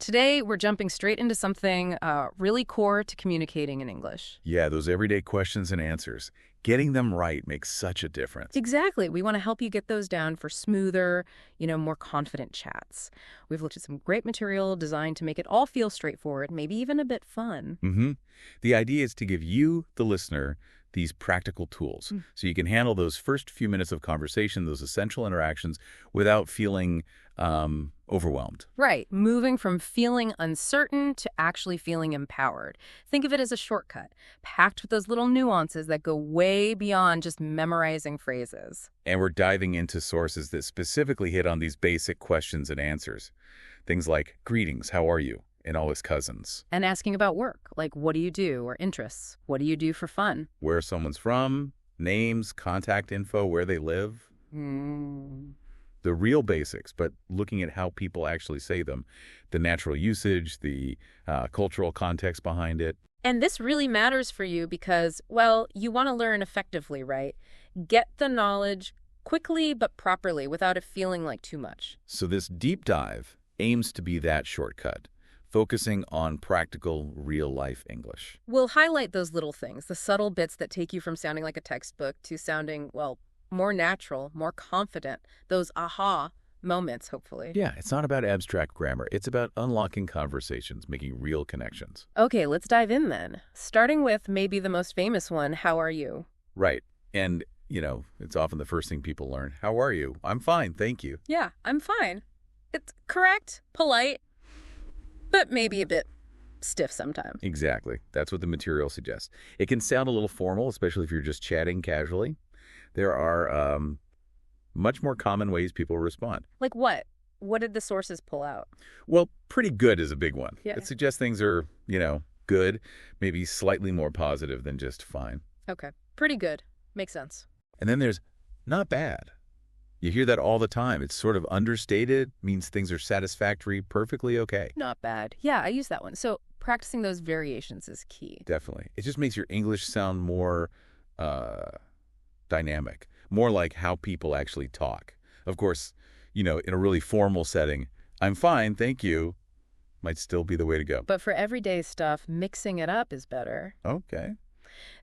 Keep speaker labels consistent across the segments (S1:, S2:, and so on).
S1: Today, we're jumping straight into something really core to communicating in English.
S2: Yeah, those everyday questions and answers. Getting them right makes such a difference.
S1: Exactly. We want to help you get those down for smoother, more confident chats. We've looked at some great material designed to make it all feel straightforward, maybe even a bit fun.
S2: The idea is to give you, the listener, these practical tools so you can handle those first few minutes of conversation, those essential interactions, without feeling overwhelmed.
S1: Right. Moving from feeling uncertain to actually feeling empowered. Think of it as a shortcut, packed with those little nuances that go way beyond just memorizing phrases.
S2: And we're diving into sources that specifically hit on these basic questions and answers. Things like greetings, how are you? And all his cousins.
S1: And asking about work, like what do you do, or interests. What do you do for fun?
S2: Where someone's from, names, contact info, where they live. The real basics, but looking at how people actually say them. The natural usage, the cultural context behind it.
S1: And this really matters for you because, well, you want to learn effectively, right? Get the knowledge quickly but properly without it feeling like too much.
S2: So this deep dive aims to be that shortcut, focusing on practical, real-life English.
S1: We'll highlight those little things, the subtle bits that take you from sounding like a textbook to sounding, well, more natural, more confident, those aha moments, hopefully.
S2: Yeah, it's not about abstract grammar. It's about unlocking conversations, making real connections.
S1: Okay, let's dive in then. Starting with maybe the most famous one, how are you?
S2: Right. And, it's often the first thing people learn. How are you? I'm fine, thank you.
S1: Yeah, I'm fine. It's correct, polite, but maybe a bit stiff sometimes.
S2: Exactly. That's what the material suggests. It can sound a little formal, especially if you're just chatting casually. There are much more common ways people respond.
S1: Like what? What did the sources pull out?
S2: Well, pretty good is a big one.
S1: Yeah.
S2: It suggests things are, good, maybe slightly more positive than just fine.
S1: Okay. Pretty good. Makes sense.
S2: And then there's not bad. You hear that all the time. It's sort of understated, means things are satisfactory, perfectly okay.
S1: Not bad. Yeah, I use that one. So practicing those variations is key.
S2: Definitely. It just makes your English sound more dynamic, more like how people actually talk. Of course, in a really formal setting, I'm fine, thank you, might still be the way to go.
S1: But for everyday stuff, mixing it up is better.
S2: Okay.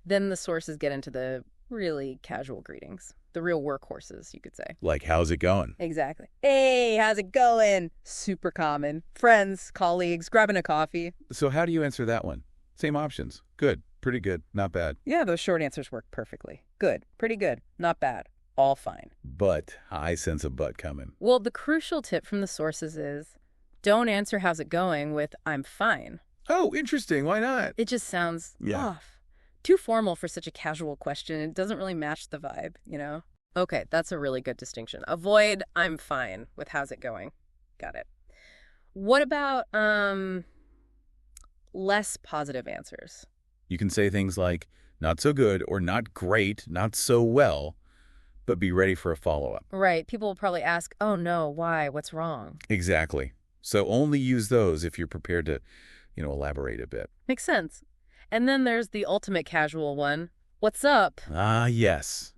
S1: Then the sources get into the really casual greetings. The real workhorses, you could say.
S2: Like, how's it going?
S1: Exactly. Hey, how's it going? Super common. Friends, colleagues, grabbing a coffee.
S2: So how do you answer that one? Same options. Good, pretty good, not bad.
S1: Yeah, those short answers work perfectly. Good, pretty good, not bad, all fine.
S2: But I sense a but coming.
S1: Well, the crucial tip from the sources is don't answer how's it going with I'm fine.
S2: Oh, interesting. Why not?
S1: It just sounds
S2: Yeah.
S1: off. Too formal for such a casual question. It doesn't really match the vibe, Okay, that's a really good distinction. Avoid I'm fine with how's it going. Got it. What about less positive answers?
S2: You can say things like, not so good, or not great, not so well, but be ready for a follow-up.
S1: Right. People will probably ask, oh no, why? What's wrong?
S2: Exactly. So only use those if you're prepared to, elaborate a bit.
S1: Makes sense. And then there's the ultimate casual one. What's up?
S2: Ah, yes.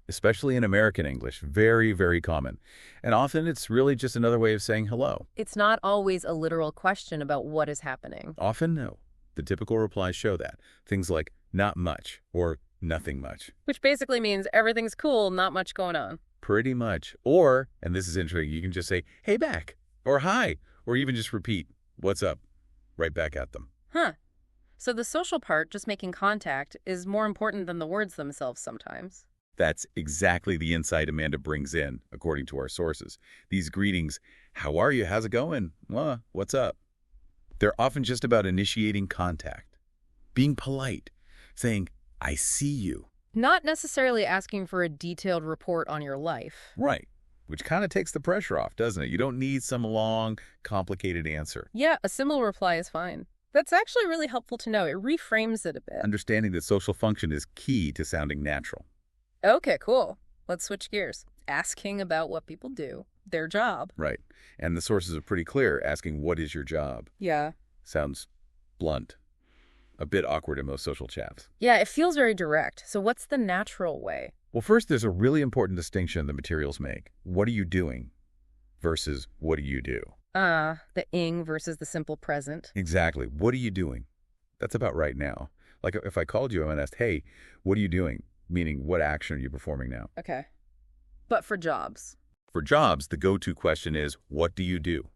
S2: Especially in American English. Very, very common. And often it's really just another way of saying hello.
S1: It's not always a literal question about what is happening.
S2: Often, no. The typical replies show that. Things like, not much, or nothing much.
S1: Which basically means everything's cool, not much going on.
S2: Pretty much. Or, and this is interesting, you can just say, hey back, or hi, or even just repeat, what's up, right back at them.
S1: Huh. So the social part, just making contact, is more important than the words themselves sometimes.
S2: That's exactly the insight Amanda brings in, according to our sources. These greetings, how are you, how's it going, what's up? They're often just about initiating contact, being polite, saying, I see you.
S1: Not necessarily asking for a detailed report on your life.
S2: Right, which kind of takes the pressure off, doesn't it? You don't need some long, complicated answer.
S1: Yeah, a simple reply is fine. That's actually really helpful to know. It reframes it a bit.
S2: Understanding that social function is key to sounding natural.
S1: Okay, cool. Let's switch gears. Asking about what people do, their job.
S2: Right. And the sources are pretty clear, asking, what is your job?
S1: Yeah.
S2: Sounds blunt. A bit awkward in most social chats.
S1: Yeah, it feels very direct. So what's the natural way?
S2: Well, first, there's a really important distinction the materials make. What are you doing versus what do you do?
S1: The ing versus the simple present.
S2: Exactly. What are you doing? That's about right now. Like if I called you and asked, hey, what are you doing? Meaning, what action are you performing now?
S1: Okay. But for jobs.
S2: For jobs, the go-to question is, what do you do?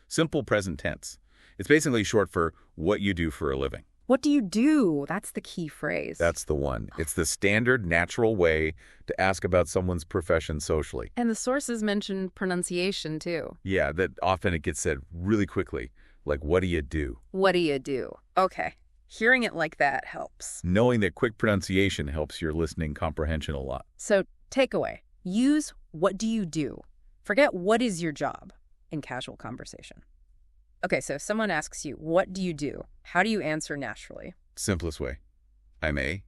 S2: Simple present tense. It's basically short for what you do for a living.
S1: What do you do? That's the key phrase.
S2: That's the one. It's the standard, natural way to ask about someone's profession socially.
S1: And the sources mention pronunciation, too.
S2: Yeah, that often it gets said really quickly, like, what do you do?
S1: What do you do? Okay. Hearing it like that helps.
S2: Knowing that quick pronunciation helps your listening comprehension a lot.
S1: So, takeaway. Use what do you do. Forget what is your job in casual conversation. Okay, so if someone asks you, what do you do? How do you answer naturally?
S2: Simplest way. I'm a,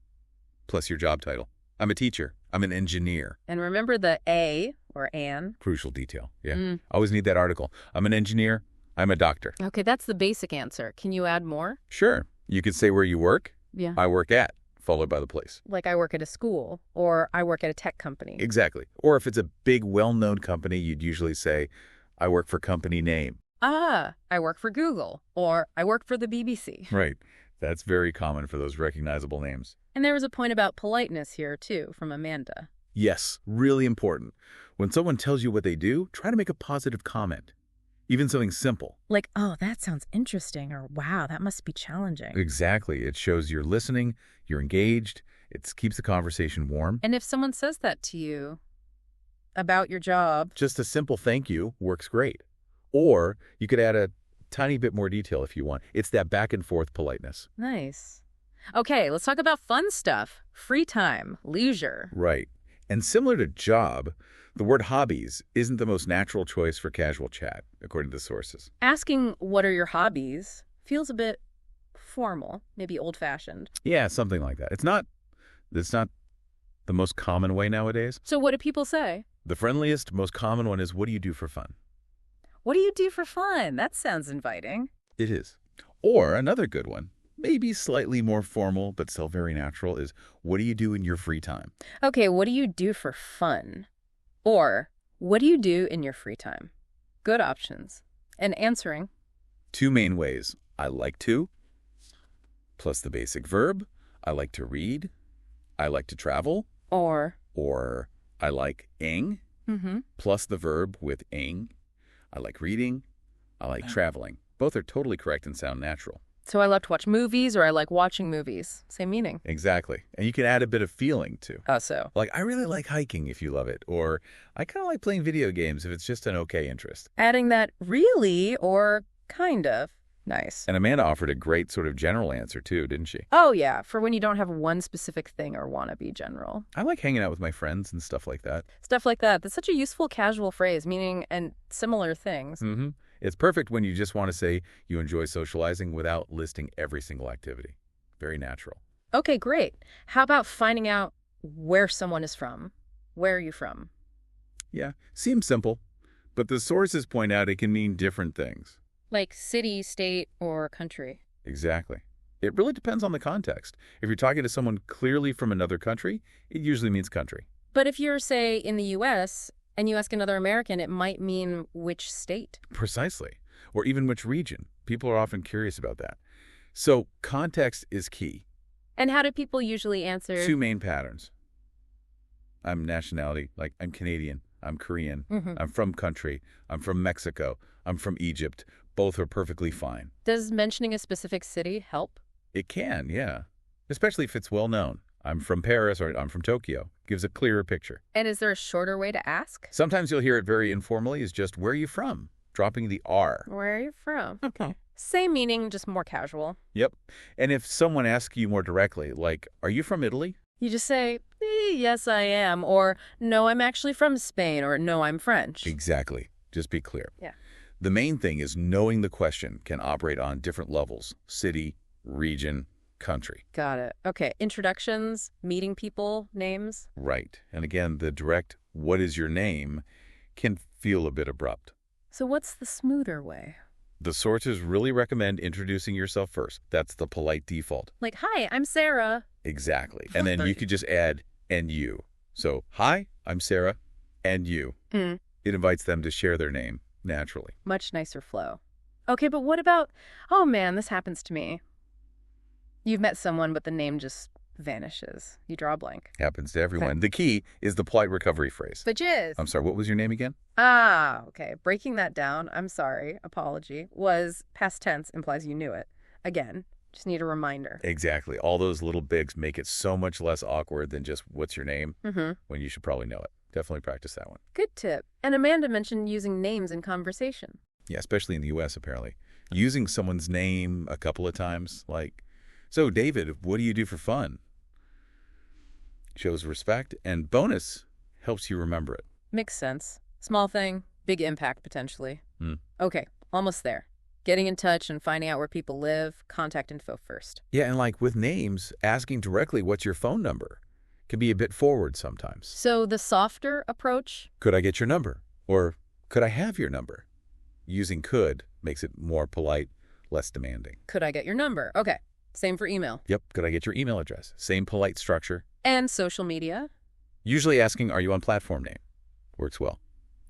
S2: plus your job title. I'm a teacher. I'm an engineer.
S1: And remember the a or an.
S2: Crucial detail. Yeah. Always need that article. I'm an engineer. I'm a doctor.
S1: Okay, that's the basic answer. Can you add more?
S2: Sure. You could say where you work.
S1: Yeah.
S2: I work at, followed by the place.
S1: Like I work at a school or I work at a tech company.
S2: Exactly. Or if it's a big, well-known company, you'd usually say, I work for company name.
S1: I work for Google or I work for the BBC.
S2: Right. That's very common for those recognizable names.
S1: And there was a point about politeness here, too, from Amanda.
S2: Yes, really important. When someone tells you what they do, try to make a positive comment. Even something simple.
S1: Like, oh, that sounds interesting, or wow, that must be challenging.
S2: Exactly. It shows you're listening, you're engaged, it keeps the conversation warm.
S1: And if someone says that to you about your job,
S2: just a simple thank you works great. Or you could add a tiny bit more detail if you want. It's that back and forth politeness.
S1: nice. Okay, let's talk about fun stuff. Free time, leisure.
S2: Right. And similar to job, the word hobbies isn't the most natural choice for casual chat, according to the sources.
S1: Asking what are your hobbies feels a bit formal, maybe old-fashioned.
S2: Yeah, something like that. It's not the most common way nowadays.
S1: So what do people say?
S2: The friendliest, most common one is, what do you do for fun?
S1: What do you do for fun? That sounds inviting.
S2: It is. Or another good one, maybe slightly more formal, but still very natural, is, what do you do in your free time?
S1: Okay, what do you do for fun? Or, what do you do in your free time? Good options. And answering.
S2: Two main ways. I like to, plus the basic verb. I like to read. I like to travel.
S1: Or.
S2: Or I like ing, plus the verb with ing. I like reading. I like traveling. Both are totally correct and sound natural.
S1: So I love to watch movies or I like watching movies. Same meaning.
S2: Exactly. And you can add a bit of feeling, too.
S1: So.
S2: Like, I really like hiking if you love it. Or I kind of like playing video games if it's just an okay interest.
S1: Adding that really or kind of. Nice.
S2: And Amanda offered a great sort of general answer, too, didn't she?
S1: Oh, yeah, for when you don't have one specific thing or want to be general.
S2: I like hanging out with my friends and stuff like that.
S1: Stuff like that. That's such a useful casual phrase, meaning and similar things.
S2: It's perfect when you just want to say you enjoy socializing without listing every single activity. Very natural.
S1: Okay, great. How about finding out where someone is from? Where are you from?
S2: Yeah, seems simple, but the sources point out it can mean different things.
S1: Like city, state, or country.
S2: Exactly. It really depends on the context. If you're talking to someone clearly from another country, it usually means country.
S1: But if you're, say, in the U.S., and you ask another American, it might mean which state.
S2: Precisely. Or even which region. People are often curious about that. So context is key.
S1: And how do people usually answer?
S2: Two main patterns. I'm nationality, like I'm Canadian, I'm Korean, I'm from country, I'm from Mexico, I'm from Egypt. Both are perfectly fine.
S1: Does mentioning a specific city help?
S2: It can, yeah. Especially if it's well known. I'm from Paris or I'm from Tokyo. Gives a clearer picture.
S1: And is there a shorter way to ask?
S2: Sometimes you'll hear it very informally as just, where are you from? Dropping the R.
S1: Where are you from? Okay. Same meaning, just more casual.
S2: Yep. And if someone asks you more directly, like, are you from Italy?
S1: You just say, yes, I am. Or, no, I'm actually from Spain. Or, no, I'm French.
S2: Exactly. Just be clear.
S1: Yeah.
S2: The main thing is knowing the question can operate on different levels. City, region, country.
S1: Got it. Okay. Introductions, meeting people, names.
S2: Right. And again, the direct, what is your name, can feel a bit abrupt.
S1: So what's the smoother way?
S2: The sources really recommend introducing yourself first. That's the polite default.
S1: Like, hi, I'm Sarah.
S2: Exactly. And then you could just add, and you. So, hi, I'm Sarah, and you. It invites them to share their name. naturally.
S1: Much nicer flow. Okay, but what about, oh man, this happens to me. You've met someone, but the name just vanishes. You draw a blank.
S2: Happens to everyone. The key is the polite recovery phrase.
S1: The jizz.
S2: I'm sorry, what was your name again?
S1: Okay. Breaking that down, I'm sorry, apology, was past tense implies you knew it. Again, just need a reminder.
S2: Exactly. All those little bigs make it so much less awkward than just what's your name when you should probably know it. Definitely practice that one.
S1: Good tip. And Amanda mentioned using names in conversation.
S2: Yeah, especially in the U.S., apparently. Using someone's name a couple of times, like, so David, what do you do for fun? Shows respect, and bonus, helps you remember it.
S1: Makes sense. Small thing, big impact potentially.
S2: Mm.
S1: Okay, almost there. Getting in touch and finding out where people live, contact info first.
S2: Yeah, and like with names, asking directly what's your phone number can be a bit forward sometimes.
S1: So the softer approach?
S2: Could I get your number? Or could I have your number? Using could makes it more polite, less demanding.
S1: Could I get your number? Okay, same for email.
S2: Yep, could I get your email address? Same polite structure.
S1: And social media?
S2: Usually asking, are you on platform name? Works well.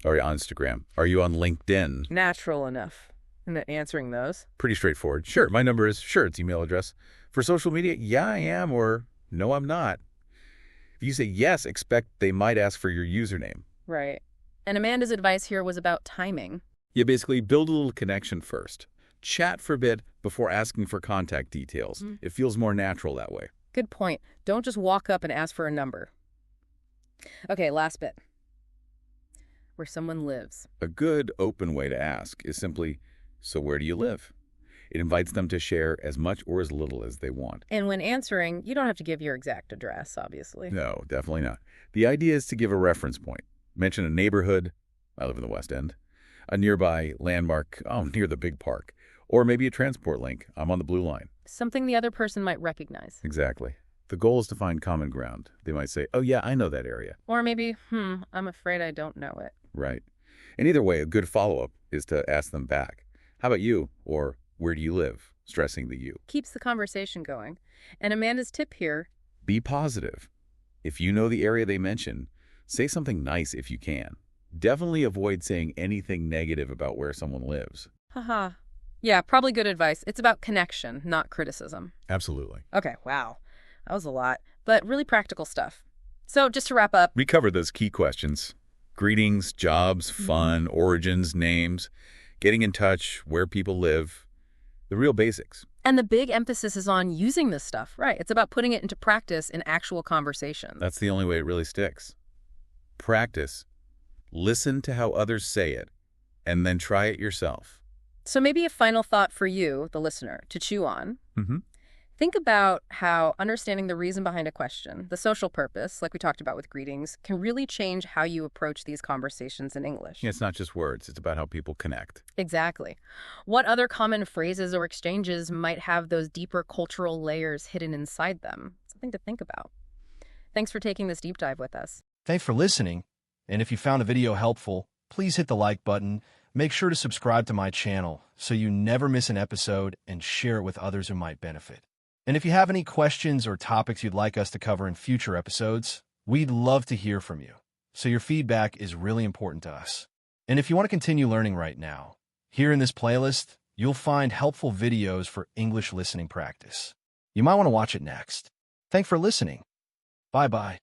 S2: Are you on Instagram? Are you on LinkedIn?
S1: Natural enough. And then answering those?
S2: Pretty straightforward. Sure, my number is, sure, it's email address. For social media, yeah, I am, or no, I'm not. If you say yes, expect they might ask for your username.
S1: Right. And Amanda's advice here was about timing.
S2: You basically build a little connection first. Chat for a bit before asking for contact details. It feels more natural that way.
S1: Good point. Don't just walk up and ask for a number. Okay, last bit. Where someone lives.
S2: A good, open way to ask is simply, so where do you live? It invites them to share as much or as little as they want.
S1: And when answering, you don't have to give your exact address, obviously.
S2: No, definitely not. The idea is to give a reference point. Mention a neighborhood. I live in the West End. A nearby landmark, near the big park. Or maybe a transport link. I'm on the Blue Line.
S1: Something the other person might recognize.
S2: Exactly. The goal is to find common ground. They might say, oh yeah, I know that area.
S1: Or maybe, I'm afraid I don't know it.
S2: Right. And either way, a good follow-up is to ask them back. How about you? Or where do you live? Stressing the you.
S1: Keeps the conversation going. And Amanda's tip here.
S2: Be positive. If you know the area they mention, say something nice if you can. Definitely avoid saying anything negative about where someone lives.
S1: Haha. Yeah, probably good advice. It's about connection, not criticism.
S2: Absolutely.
S1: Okay, wow. That was a lot, but really practical stuff. So just to wrap up.
S2: We covered those key questions. Greetings, jobs, fun, origins, names, getting in touch, where people live. The real basics.
S1: And the big emphasis is on using this stuff, right? It's about putting it into practice in actual conversations.
S2: That's the only way it really sticks. Practice. Listen to how others say it, and then try it yourself.
S1: So maybe a final thought for you, the listener, to chew on. Think about how understanding the reason behind a question, the social purpose, like we talked about with greetings, can really change how you approach these conversations in English.
S2: Yeah, it's not just words. It's about how people connect.
S1: Exactly. What other common phrases or exchanges might have those deeper cultural layers hidden inside them? Something to think about. Thanks for taking this deep dive with us.
S3: Thanks for listening. And if you found a video helpful, please hit the like button. Make sure to subscribe to my channel so you never miss an episode and share it with others who might benefit. And if you have any questions or topics you'd like us to cover in future episodes, we'd love to hear from you. So your feedback is really important to us. And if you want to continue learning right now, here in this playlist, you'll find helpful videos for English listening practice. You might want to watch it next. Thanks for listening. Bye-bye.